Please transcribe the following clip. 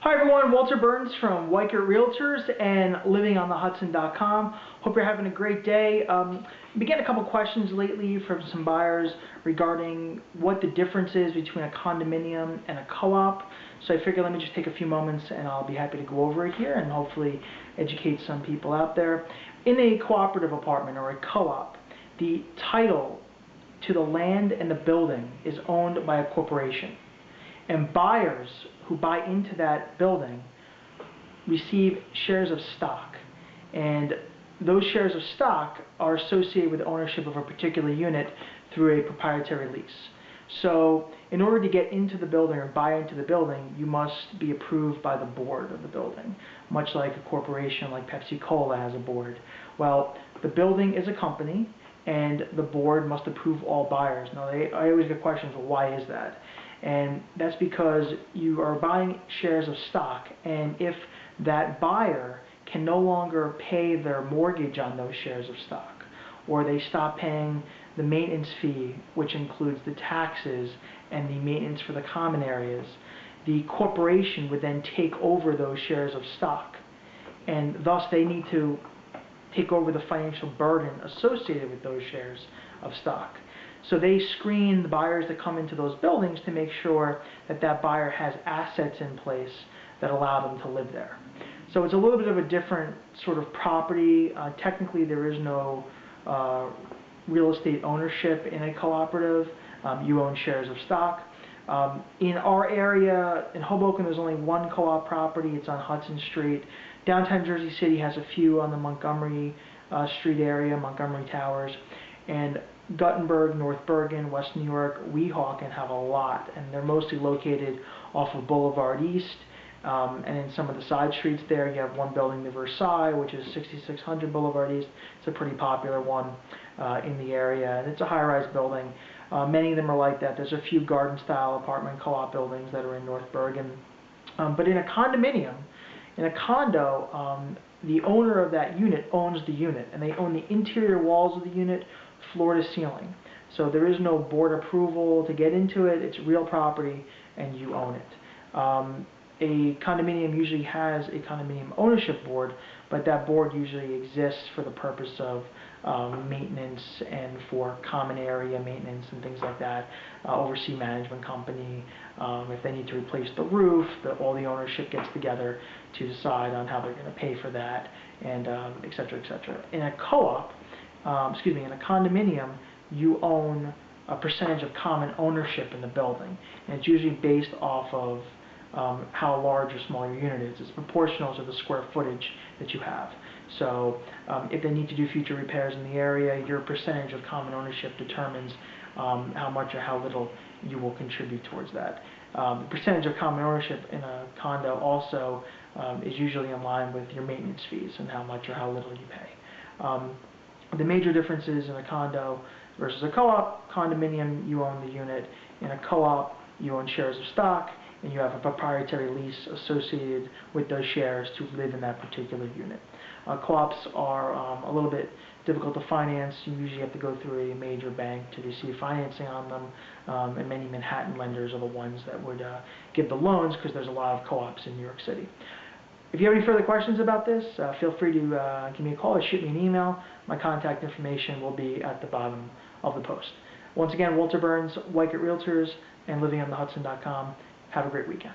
Hi everyone, Walter Burns from Weichert Realtors and livingonthehudson.com. Hope you're having a great day. Been getting a couple questions lately from some buyers regarding what the difference is between a condominium and a co-op. So I figured let me just take a few moments and I'll be happy to go over it here and hopefully educate some people out there. In a cooperative apartment or a co-op, the title to the land and the building is owned by a corporation. And buyers who buy into that building receive shares of stock. And those shares of stock are associated with ownership of a particular unit through a proprietary lease. So in order to get into the building or buy into the building, you must be approved by the board of the building, much like a corporation like Pepsi-Cola has a board. Well, the building is a company and the board must approve all buyers. Now, I always get questions, well, why is that? And that's because you are buying shares of stock, and if that buyer can no longer pay their mortgage on those shares of stock, or they stop paying the maintenance fee, which includes the taxes and the maintenance for the common areas, the corporation would then take over those shares of stock, and thus they need to take over the financial burden associated with those shares of stock. So they screen the buyers that come into those buildings to make sure that that buyer has assets in place that allow them to live there. So it's a little bit of a different sort of property. Technically there is no real estate ownership in a cooperative. You own shares of stock. In our area, in Hoboken, there's only one co-op property. It's on Hudson Street. Downtown Jersey City has a few on the Montgomery Street area, Montgomery Towers. And Guttenberg, North Bergen, West New York, Weehawken have a lot, and they're mostly located off of Boulevard East, and in some of the side streets there you have one building, the Versailles, which is 6600 Boulevard East. It's a pretty popular one in the area, and it's a high-rise building. Many of them are like that. There's a few garden-style apartment co-op buildings that are in North Bergen. But in a condominium, in a condo, the owner of that unit owns the unit, and they own the interior walls of the unit, floor to ceiling. So there is no board approval to get into it. It's real property and you own it. A condominium usually has a condominium ownership board, but that board usually exists for the purpose of maintenance and for common area maintenance and things like that. Oversee management company. If they need to replace the roof, all the ownership gets together to decide on how they're going to pay for that, and et cetera, et cetera. In a co-op, in a condominium, you own a percentage of common ownership in the building, and it's usually based off of how large or small your unit is. It's proportional to the square footage that you have. So if they need to do future repairs in the area, your percentage of common ownership determines how much or how little you will contribute towards that. The percentage of common ownership in a condo also is usually in line with your maintenance fees and how much or how little you pay. The major differences in a condo versus a co-op: condominium, you own the unit. In a co-op, you own shares of stock, and you have a proprietary lease associated with those shares to live in that particular unit. Co-ops are a little bit difficult to finance. You usually have to go through a major bank to receive financing on them, and many Manhattan lenders are the ones that would give the loans, because there's a lot of co-ops in New York City. If you have any further questions about this, feel free to give me a call or shoot me an email. My contact information will be at the bottom of the post. Once again, Walter Burns, Weichert Realtors, and livingonthehudson.com. Have a great weekend.